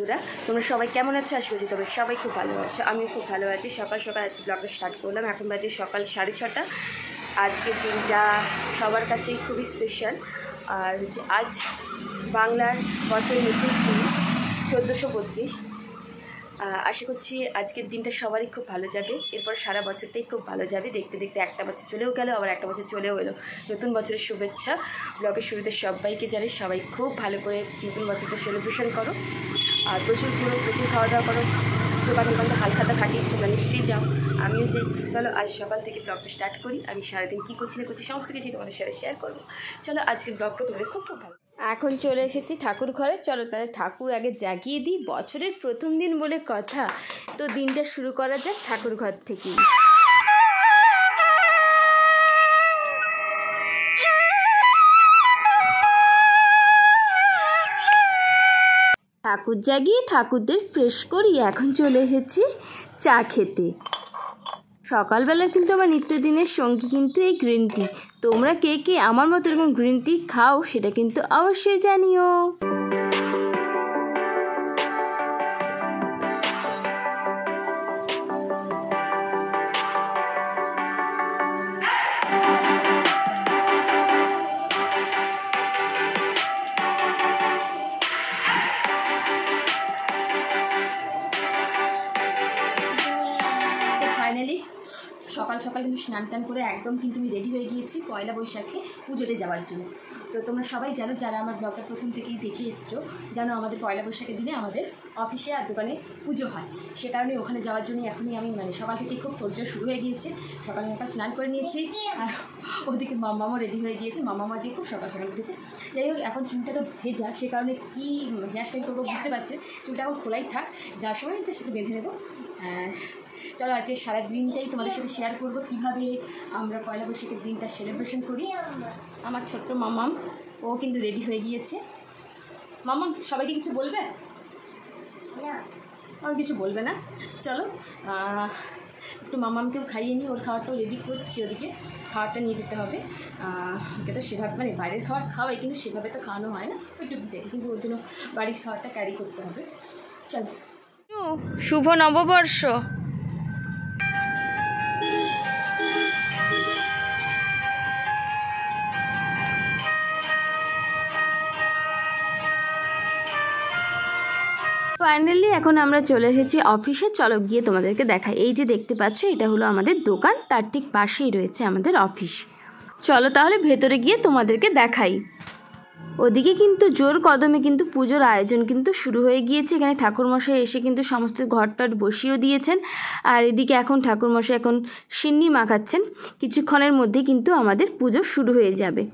বন্ধুরা, তোমরা সবাই কেমন আছো? আশা করছি তোমরা সবাই খুব ভালো আছো। আমিও খুব ভালো আছি। সকাল সকাল আজকে ব্লগটা স্টার্ট করলাম। এখন বাজে সকাল 6:30। আজকের দিনটা সবার কাছেই খুবই স্পেশাল। আর আজ বাংলার বছরের নতুন শুরু 1425। আশা করছি আজকের দিনটা সবারই খুব ভালো যাবে। এরপর সারা বছরটাই খুব ভালো যাবে। দেখতে দেখতে একটা বছর চলেও গেল, আবার একটা বছর চলেও এলো। নতুন বছরের শুভেচ্ছা। ব্লগের শুরুতে সবাইকে জানি, সবাই খুব ভালো করে নতুন বছরটা সেলিব্রেশন করো। আর প্রচুর খাওয়া দাওয়া করো। দোকানে হালখাতা খাটি, তোমরা নিশ্চয়ই যাও, আমিও যাই। চলো আজ সকাল থেকে ব্লগটা স্টার্ট করি। আমি সারাদিন কী করছি না করছি সমস্ত কিছুই তোমাদের সাথে শেয়ার করবো। চলো আজকের ব্লগটা তোমাদের খুব ভালো। এখন চলে এসেছি ঠাকুর ঘরে। চলো তাহলে ঠাকুর আগে জাগিয়ে দিই। বছরের প্রথম দিন বলে কথা, তো দিনটা শুরু করা যাক ঠাকুর ঘর থেকেই। ঠাকুর জাগিয়ে ঠাকুরদের ফ্রেশ করি। এখন চলে এসেছি চা খেতে। সকালবেলা কিন্তু আমার নিত্যদিনের সঙ্গী কিন্তু এই গ্রিন টি। তোমরা কে কে আমার মতো এরকম গ্রিন টি খাও সেটা কিন্তু অবশ্যই জানিও। ফাইনালি সকাল সকাল কিন্তু স্নান টান করে একদম কিন্তু আমি রেডি হয়ে গিয়েছি পয়লা বৈশাখে পুজোতে যাওয়ার জন্য। তো তোমরা সবাই জানো, যারা আমার ব্লগটা প্রথম থেকেই দেখে এসছো, জানো আমাদের পয়লা বৈশাখের দিনে আমাদের অফিসে আর দোকানে পুজো হয়। সে কারণে ওখানে যাওয়ার জন্য এখনই আমি সকাল থেকে খুব তোড়জোড় শুরু হয়ে গিয়েছে। সকাল সকাল স্নান করে নিয়েছি, আর ওদিকে মামাও রেডি হয়ে গিয়েছে। মামা যে খুব সকাল সকাল উঠেছে। যাই হোক, এখন চুলটা তো ভেজা, সে কারণে কী হেয়ার স্টাইল করবো বুঝতে পারছে। চুলটা এখন খোলাই থাক, যার সময় হচ্ছে সেটা বেঁধে নেবো। চলো আজকে সারা দিনটাই তোমাদের সাথে শেয়ার করবো কীভাবে আমরা পয়লা বৈশাখের দিনটা সেলিব্রেশন করি। আমার ছোট্ট মামাম ও কিন্তু রেডি হয়ে গিয়েছে। মামাম সবাইকে কিছু বলবে না? আমার কিছু বলবে না। চলো একটু মামামকেও খাইয়ে নিই। ওর খাবারটাও রেডি করছি, ওদিকে খাবারটা নিয়ে যেতে হবে। ওকে তো সেভাবে বাইরের খাবার খাওয়াই, কিন্তু সেভাবে তো খাওয়ানো হয় না, একটু দেখে, কিন্তু ওর জন্য বাড়ির খাবারটা ক্যারি করতে হবে। চলো, শুভ নববর্ষ। ফাইনালি এখন আমরা চলে এসেছি অফিসে। চলো গিয়ে তোমাদেরকে দেখাই। এই যে দেখতে পাচ্ছ, এটা হলো আমাদের দোকান, তার ঠিক পাশেই রয়েছে আমাদের অফিস। চলো তাহলে ভেতরে গিয়ে তোমাদেরকে দেখাই। ওদিকে কিন্তু জোর কদমে কিন্তু পুজোর আয়োজন কিন্তু শুরু হয়ে গিয়েছে। এখানে ঠাকুরমশাই এসে কিন্তু সমস্ত ঘরটার বসিয়েও দিয়েছেন। আর এদিকে এখন ঠাকুরমশাই এখন সিন্নি মাখাচ্ছেন। কিছুক্ষণের মধ্যে কিন্তু আমাদের পুজো শুরু হয়ে যাবে।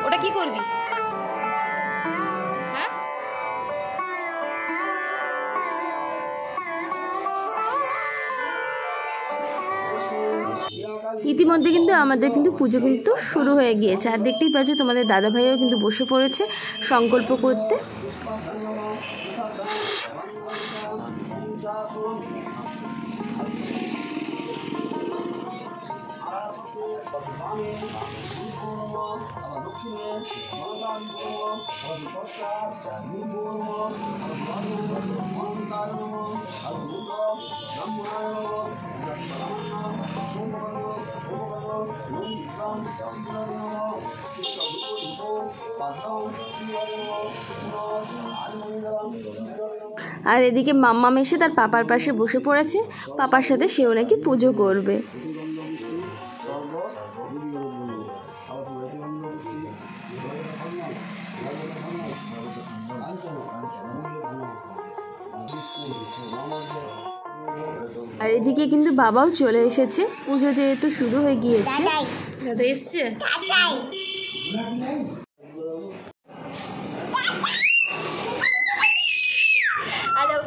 ওটা কি করবি? হ্যাঁ, ইতিমধ্যে কিন্তু আমাদের কিন্তু পুজো কিন্তু শুরু হয়ে গিয়েছে। আর দেখতেই পাচ্ছ তোমাদের দাদা ভাইও কিন্তু বসে পড়েছে সংকল্প করতে। আর এদিকে মাম্মাম এসে তার পাপার পাশে বসে পড়েছে। পাপার সাথে সেও নাকি পুজো করবে। আর এদিকে কিন্তু বাবাও চলে এসেছে। পুজো যেহেতু শুরু হয়ে গিয়েছে। দাদা এসছে। হ্যালো,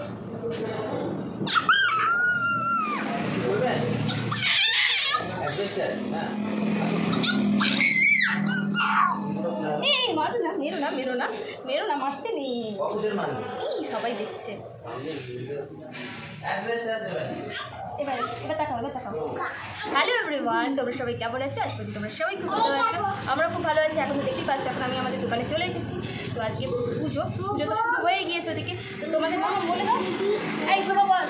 মারো না, মেরো না, মেরো না, মেরো না, মারতে নেই। এই সবাই দেখছে। এবার তাকাও। হ্যালো এভরিওয়ান, তোমরা সবাই কেমন আছো? আশা করি তোমরা সবাই খুব ভালো আছো। আমরা খুব ভালো আছি। এখন তো দেখতেই পাচ্ছ, এখন আমি আমাদের দোকানে চলে এসেছি। তো আজকে পুজো তো শুরু হয়ে গিয়েছে ওদিকে। তো তোমাদের মামা বলে দাও, এই শুভ বল।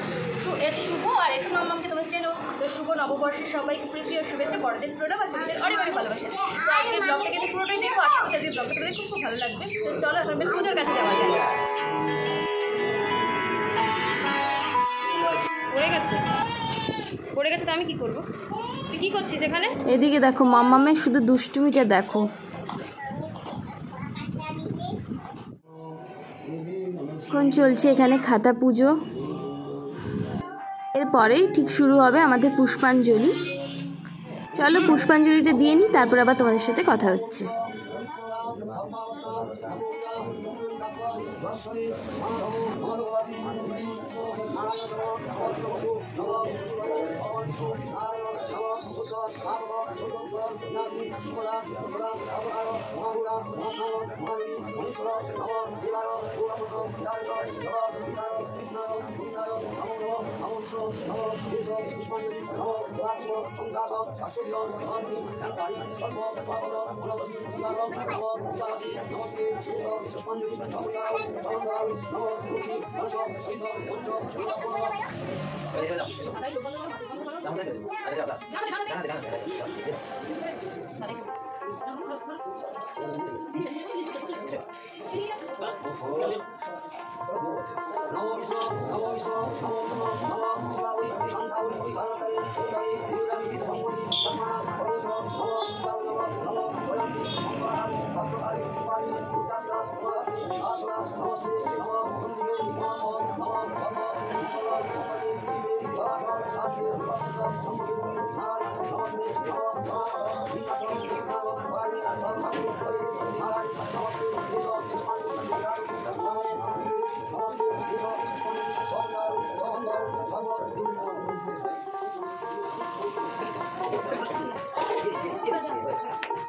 এতে শুভ আর একটু মামাকে তোমরা চেনো। তো শুভ নববর্ষের সবাইকে প্রিয় শুভেচ্ছা, বড়দের প্রণাম আর ছোটদের অনেক অনেক ভালোবাসা। তো আজকে ব্লগটা কিন্তু পুরোটাই দেখো, আশা করছি আজকে ব্লগটা তোমাদের খুব ভালো লাগবে। তো চলো এখন পুজোর কাছে যাওয়া যায়। পড়ে গেছে তো আমি কি করবো? তুই কি করছিস এখানে? এদিকে দেখো মাম্মামের শুধু দুষ্টুমিটা দেখো। এখন চলছে এখানে খাতা পুজো। এরপরেই ঠিক শুরু হবে আমাদের পুষ্পাঞ্জলি। চলো পুষ্পাঞ্জলিটা দিয়ে নিই, তারপর আবার তোমাদের সাথে কথা হচ্ছে।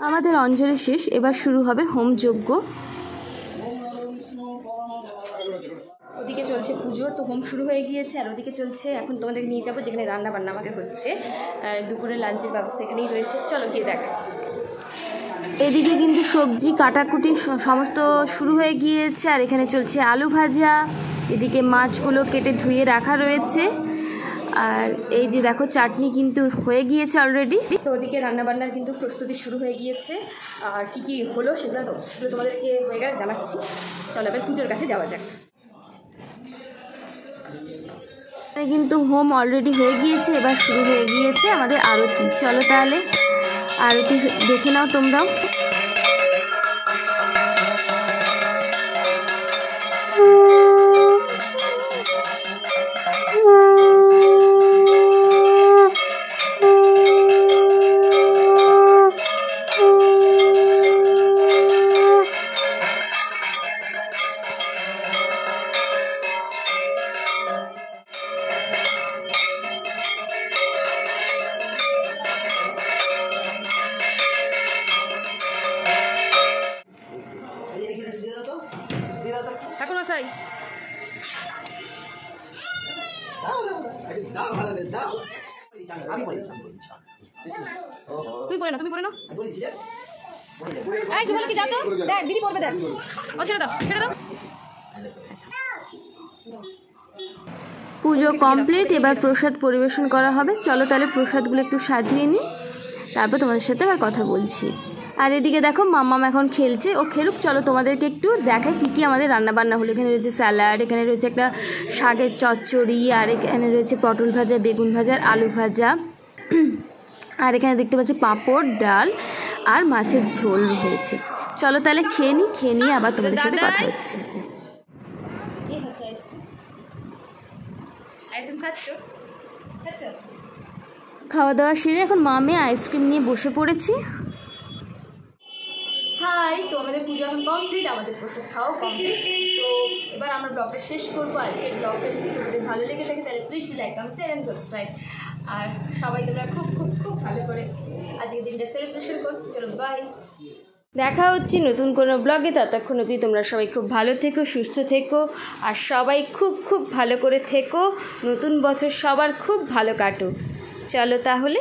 আমাদের অঞ্জলি শেষ, এবার শুরু হবে হোমযজ্ঞ। ওদিকে চলছে পুজো, তো হোম শুরু হয়ে গিয়েছে। আর ওদিকে চলছে, এখন তোমাদেরকে নিয়ে যাবো যেখানে রান্না বান্না আমাদের হচ্ছে। দুপুরে লাঞ্চের ব্যবস্থা এখানেই রয়েছে, চলো গিয়ে দেখা। এদিকে কিন্তু সবজি কাটাকুটি সমস্ত শুরু হয়ে গিয়েছে। আর এখানে চলছে আলু ভাজা, এদিকে মাছগুলো কেটে ধুয়ে রাখা রয়েছে। আর এই যে দেখো চাটনি কিন্তু হয়ে গিয়েছে অলরেডি। তো ওদিকে রান্নাবান্নার কিন্তু প্রস্তুতি শুরু হয়ে গিয়েছে। আর কি কি হলো সেগুলো তোমাদেরকে হয়ে গেলে জানাচ্ছি। চলো এবার পুজোর কাছে যাওয়া যাক। কিন্তু হোম অলরেডি হয়ে গিয়েছে, এবার শুরু হয়ে গিয়েছে আমাদের আরতি। চলো তাহলে আরতি দেখে নাও তোমরাও। ঠাকুর মশাই তুমি পড়ে না, তুমি পড়ে না। এই শুভ কি যাও তো, দেখ দিদি পড়বে, দেখ। ও ছেড়ে দাও, ছেড়ে দাও। পুজো কমপ্লিট, এবার প্রসাদ পরিবেশন করা হবে। চলো তাহলে প্রসাদগুলো একটু সাজিয়ে নিই, তারপর তোমাদের সাথে আবার কথা বলছি। আর এদিকে দেখো মাম্মাম এখন খেলছে, ও খেলুক। চলো তোমাদেরকে একটু দেখাই কী কী আমাদের রান্নাবান্না হলো। এখানে রয়েছে স্যালাড, এখানে রয়েছে একটা শাকের চচ্চড়ি, আর এখানে রয়েছে পটল ভাজা, বেগুন ভাজা, আলু ভাজা। আর এখানে দেখতে পাচ্ছি পাঁপড়, ডাল আর মাছের ঝোল হয়েছে। চলো তাহলে খেয়ে নিই আবার তোমাদের সাথে কথা হচ্ছে। খাওয়া দাওয়া সেরে এখন মা মেয়ে আইসক্রিম নিয়ে বসে পড়েছি। হাই, তো আমাদের পুজো এখন কমপ্লিট, আমাদের প্রসাদ খাওয়া কমপ্লিট। তো এবার আমরা ব্লগটা শেষ করবো। আজকের ব্লগটা যদি তোমাদের ভালো লেগে থাকে তাহলে please like, comment, share and subscribe. আর সবাই তোমরা খুব খুব খুব ভালো করে আজকের দিনটা সেলিব্রেশন করো। চলো বাই। দেখা হচ্ছে নতুন কোনো ব্লগে। ততক্ষণ অবধি তোমরা সবাই খুব ভালো থেকো, সুস্থ থেকো, আর সবাই খুব খুব ভালো করে থেকো। নতুন বছর সবার খুব ভালো কাটুক। চলো তাহলে।